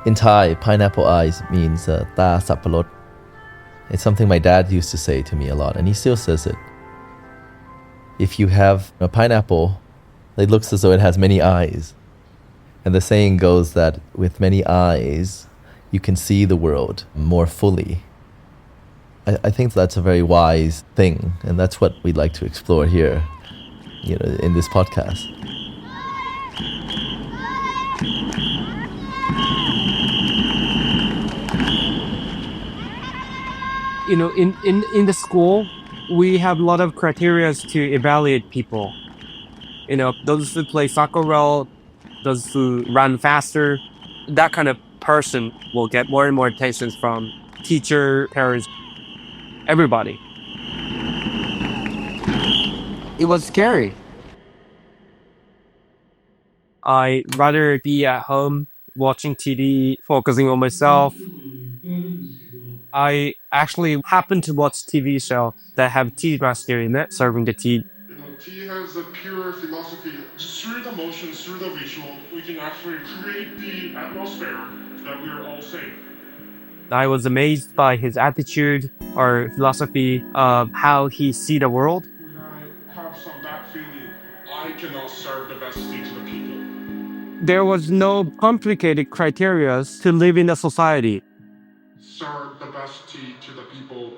In Thai, pineapple eyes means ta sapparot. It's something my dad used to say to me a lot, and he still says it. If you have a pineapple, it looks as though it has many eyes. And the saying goes that with many eyes, you can see the world more fully. I think that's a very wise thing, and that's what we'd like to explore here, in this podcast. In the school, we have a lot of criteria to evaluate people. Those who play soccer well, those who run faster, that kind of person will get more and more attention from teacher, parents, everybody. It was scary. I'd rather be at home watching TV, focusing on myself. I actually happen to watch TV show that have tea master in it, serving the tea. Tea has a pure philosophy. Through the motion, through the ritual, we can actually create the atmosphere that we're all safe. I was amazed by his attitude or philosophy of how he see the world. When I have that feeling, I cannot serve the best tea to the people. There was no complicated criteria to live in a society. Serve the best tea to the people.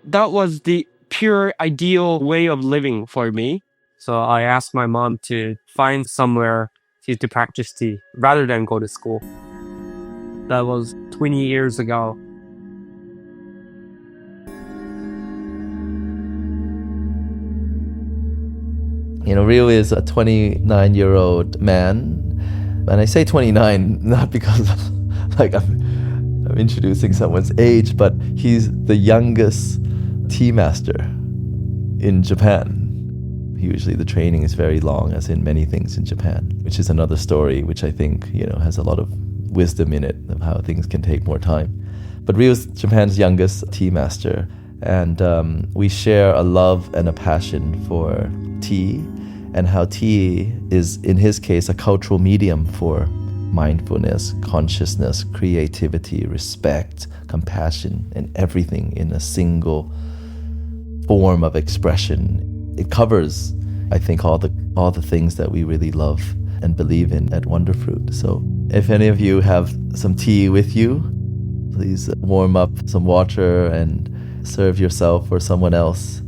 That was the pure ideal way of living for me. So I asked my mom to find somewhere to practice tea rather than go to school. That was 20 years ago. Ryo is a 29-year-old man. And I say 29 not because I'm introducing someone's age, but he's the youngest tea master in Japan. Usually the training is very long, as in many things in Japan, which is another story which I think, has a lot of wisdom in it of how things can take more time. But Ryo's Japan's youngest tea master, and we share a love and a passion for tea, and how tea is, in his case, a cultural medium for mindfulness, consciousness, creativity, respect, compassion, and everything in a single form of expression. It covers, I think, all the things that we really love and believe in at Wonderfruit. So if any of you have some tea with you, please warm up some water and serve yourself or someone else,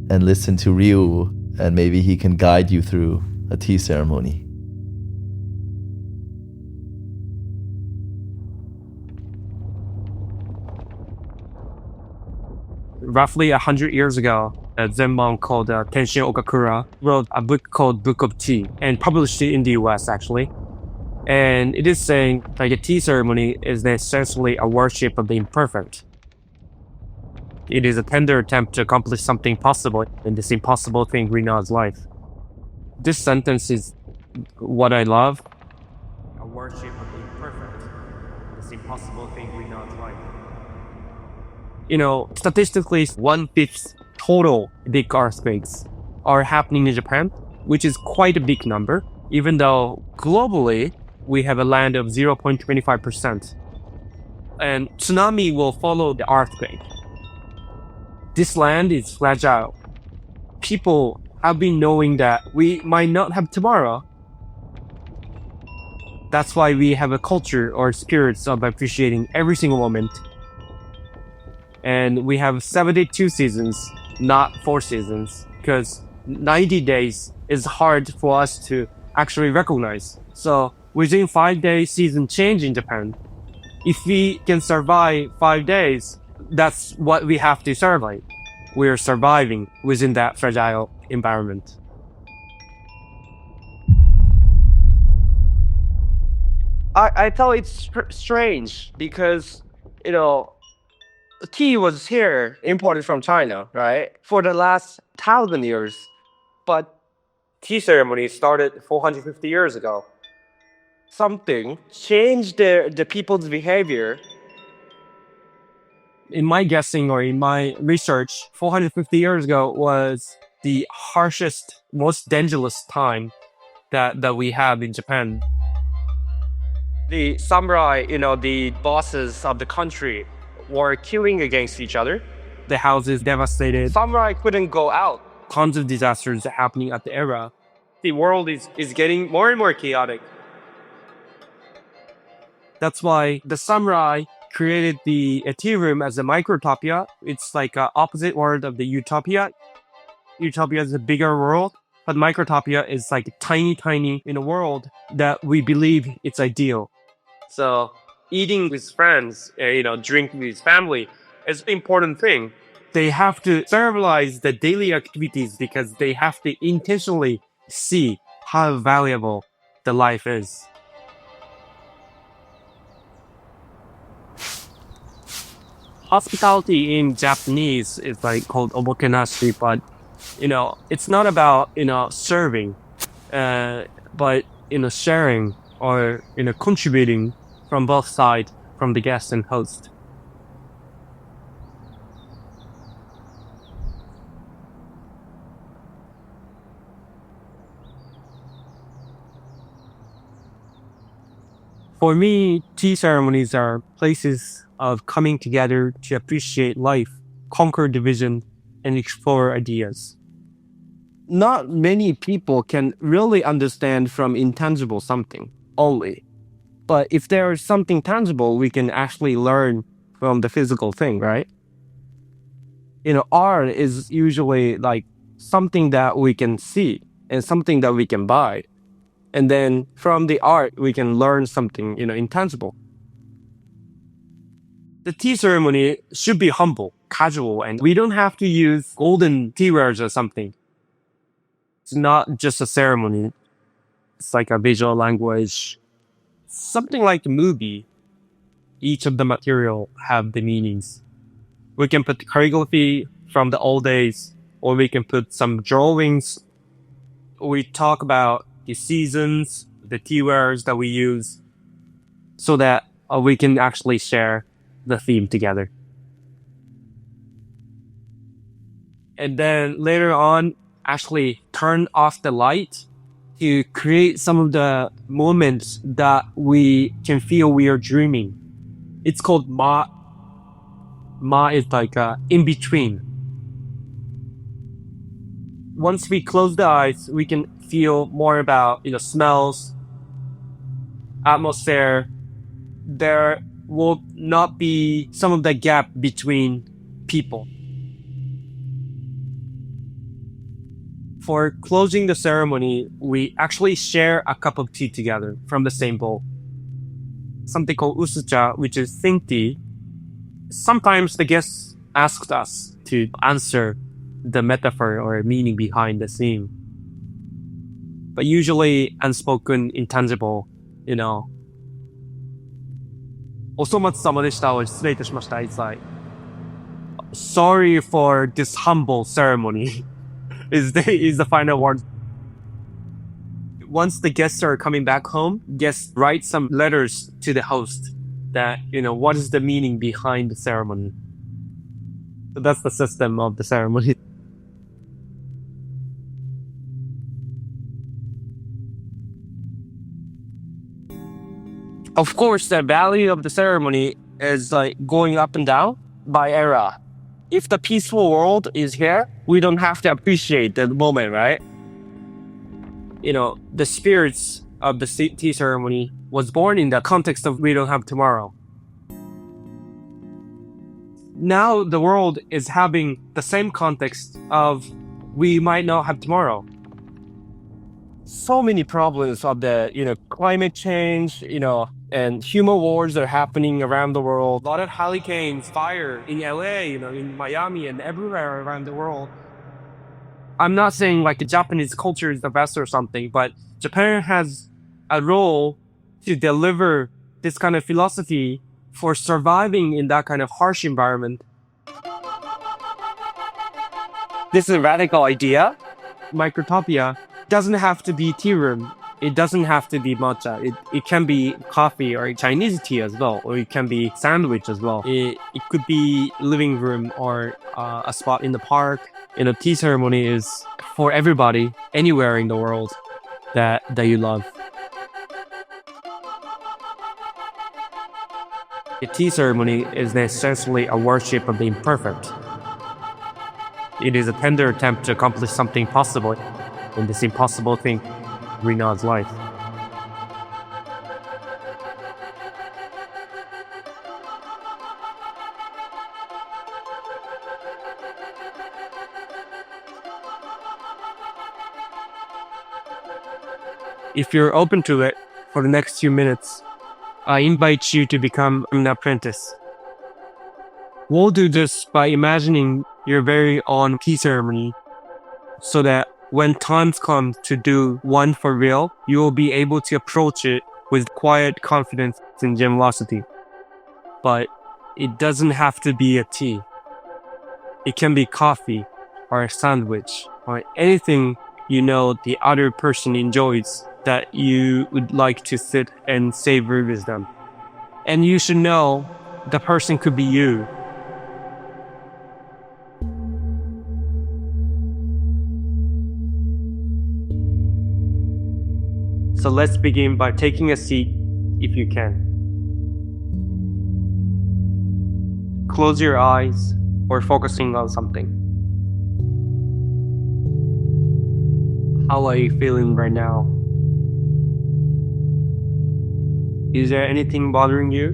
and listen to Ryo, and maybe he can guide you through a tea ceremony. Roughly 100 years ago, a Zen monk called Tenshin Okakura wrote a book called Book of Tea and published it in the US, actually. And it is saying like a tea ceremony is essentially a worship of the imperfect. It is a tender attempt to accomplish something possible in this impossible thing we know as life. This sentence is what I love. A worship of the imperfect. This impossible thing we know as life. Statistically, 1/5 total big earthquakes are happening in Japan, which is quite a big number, even though globally we have a land of 0.25%. And tsunami will follow the earthquake. This land is fragile. People have been knowing that we might not have tomorrow. That's why we have a culture or spirits of appreciating every single moment. And we have 72 seasons, not 4 seasons, because 90 days is hard for us to actually recognize. So within 5 days, season change in Japan. If we can survive 5 days, that's what we have to survive. We're surviving within that fragile environment. I thought it's strange because, tea was here, imported from China, right? For the last 1,000 years. But tea ceremony started 450 years ago. Something changed the people's behavior. In my guessing or in my research, 450 years ago was the harshest, most dangerous time that we have in Japan. The samurai, the bosses of the country were killing against each other. The house is devastated. Samurai couldn't go out. Tons of disasters are happening at the era. The world is getting more and more chaotic. That's why the samurai created the Ethereum as a microtopia. It's like an opposite word of the utopia. Utopia is a bigger world, but microtopia is like tiny, in a world that we believe it's ideal. So eating with friends, drinking with family is an important thing. They have to serialize the daily activities because they have to intentionally see how valuable the life is. Hospitality in Japanese is like called omotenashi, but it's not about serving, but sharing or contributing from both sides, from the guest and host. For me, tea ceremonies are places of coming together to appreciate life, conquer division, and explore ideas. Not many people can really understand from intangible something only. But if there is something tangible, we can actually learn from the physical thing, right? Art is usually like something that we can see and something that we can buy. And then from the art, we can learn something, intangible. The tea ceremony should be humble, casual, and we don't have to use golden teawares or something. It's not just a ceremony. It's like a visual language. Something like a movie. Each of the material have the meanings. We can put calligraphy from the old days, or we can put some drawings. We talk about the seasons, the teawares that we use, so that we can actually share the theme together. And then later on, actually turn off the light to create some of the moments that we can feel we are dreaming. It's called ma. Ma is like in between. Once we close the eyes, we can feel more about smells, atmosphere. There will not be some of the gap between people. For closing the ceremony, we actually share a cup of tea together from the same bowl. Something called usucha, which is think tea. Sometimes the guests asked us to answer the metaphor or meaning behind the theme. But usually unspoken, intangible, お粗末様でしたを失礼いたしました。It's like, sorry for this humble ceremony is the final word. Once the guests are coming back home, guests write some letters to the host that, what is the meaning behind the ceremony. So that's the system of the ceremony. Of course, the value of the ceremony is like going up and down by era. If the peaceful world is here, we don't have to appreciate the moment, right? The spirits of the tea ceremony was born in the context of we don't have tomorrow. Now the world is having the same context of we might not have tomorrow. So many problems of the, climate change, and human wars are happening around the world. A lot of hurricanes, fire in LA, in Miami and everywhere around the world. I'm not saying like the Japanese culture is the best or something, but Japan has a role to deliver this kind of philosophy for surviving in that kind of harsh environment. This is a radical idea. Microtopia doesn't have to be tea room. It doesn't have to be matcha. It can be coffee or Chinese tea as well, or it can be sandwich as well. It could be living room or a spot in the park. Tea ceremony is for everybody, anywhere in the world that you love. The tea ceremony is essentially a worship of the imperfect. It is a tender attempt to accomplish something possible in this impossible thing, Rina's life. If you're open to it for the next few minutes, I invite you to become an apprentice. We'll do this by imagining your very own tea ceremony so that when times come to do one for real, you will be able to approach it with quiet confidence and generosity. But it doesn't have to be a tea. It can be coffee or a sandwich or anything you know the other person enjoys that you would like to sit and savor with them. And you should know the person could be you. So let's begin by taking a seat if you can. Close your eyes or focusing on something. How are you feeling right now? Is there anything bothering you?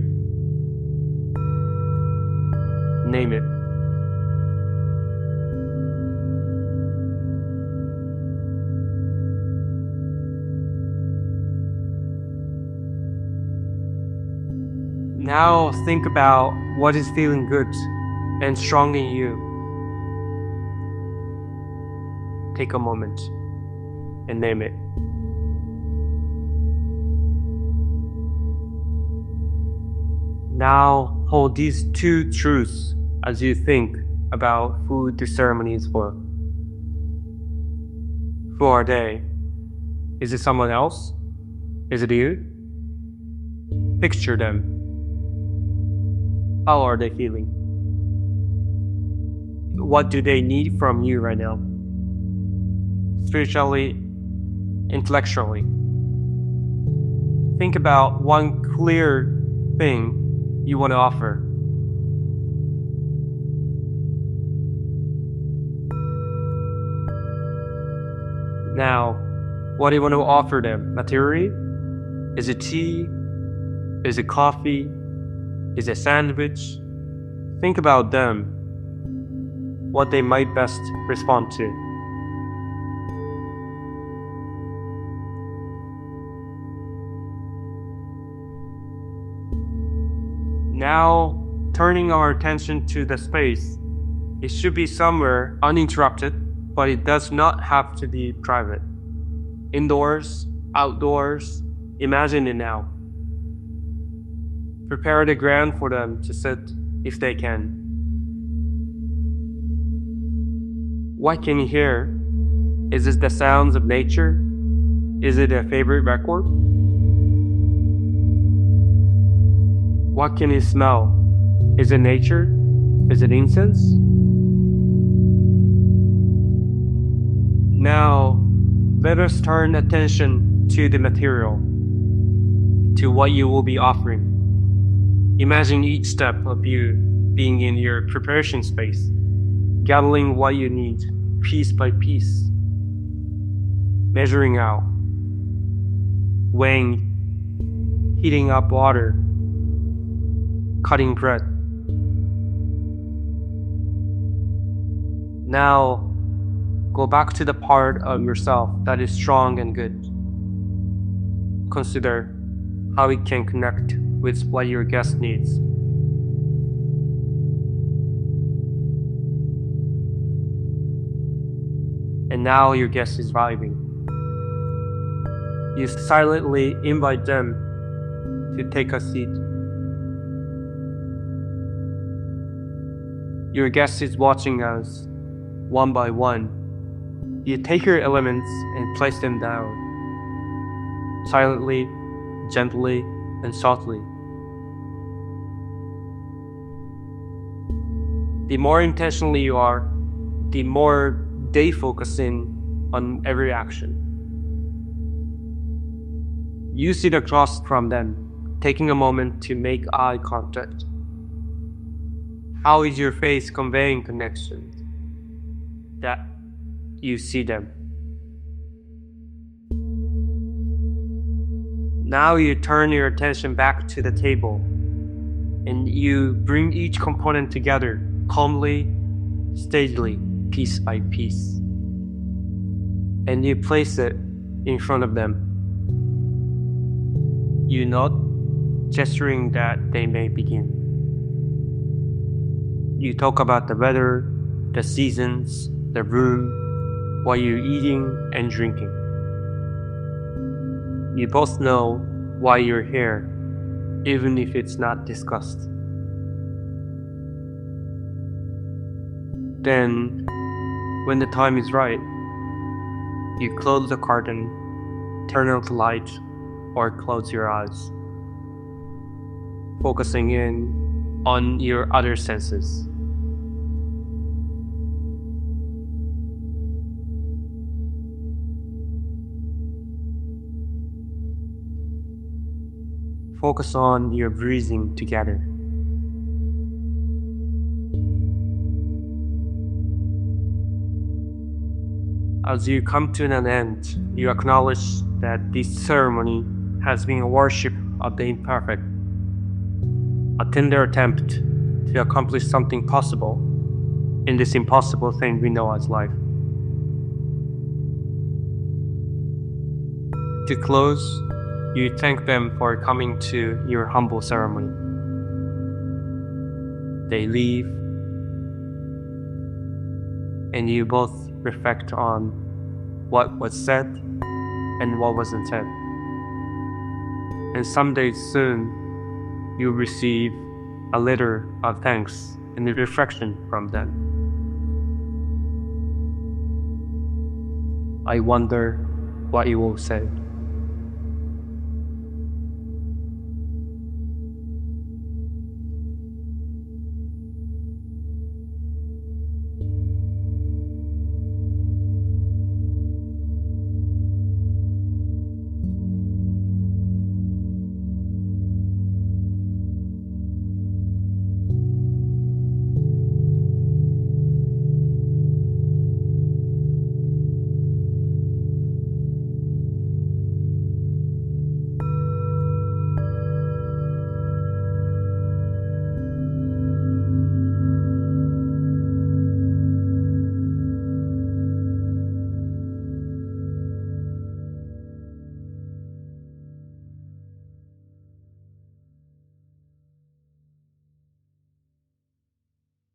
Name it. Now think about what is feeling good and strong in you. Take a moment and name it. Now hold these two truths as you think about who the ceremony is for. Who are they? Is it someone else? Is it you? Picture them. How are they feeling? What do they need from you right now? Spiritually, intellectually. Think about one clear thing you want to offer. Now, what do you want to offer them? Materially? Is it tea? Is it coffee? Is it a sandwich? Think about them, what they might best respond to. Now, turning our attention to the space, it should be somewhere uninterrupted, but it does not have to be private. Indoors, outdoors, imagine it now. Prepare the ground for them to sit if they can. What can you hear? Is it the sounds of nature? Is it a favorite record? What can you smell? Is it nature? Is it incense? Now, let us turn attention to the material, to what you will be offering. Imagine each step of you being in your preparation space, gathering what you need piece by piece, measuring out, weighing, heating up water, cutting bread. Now, go back to the part of yourself that is strong and good. Consider how it can connect with what your guest needs. And now your guest is vibing. You silently invite them to take a seat. Your guest is watching us one by one. You take your elements and place them down, silently, gently, and softly. The more intentionally you are, the more they focus in on every action. You sit across from them, taking a moment to make eye contact. How is your face conveying connection? That you see them. Now you turn your attention back to the table and you bring each component together calmly, steadily, piece by piece. And you place it in front of them. You nod, gesturing that they may begin. You talk about the weather, the seasons, the room, what you're eating and drinking. You both know why you're here, even if it's not discussed. Then, when the time is right, you close the curtain, turn out the light, or close your eyes, focusing in on your other senses. Focus on your breathing together. As you come to an end, you acknowledge that this ceremony has been a worship of the imperfect, a tender attempt to accomplish something possible in this impossible thing we know as life. To close, you thank them for coming to your humble ceremony. They leave, and you both reflect on what was said and what wasn't said. And someday soon, you'll receive a letter of thanks and a reflection from them. I wonder what you will say.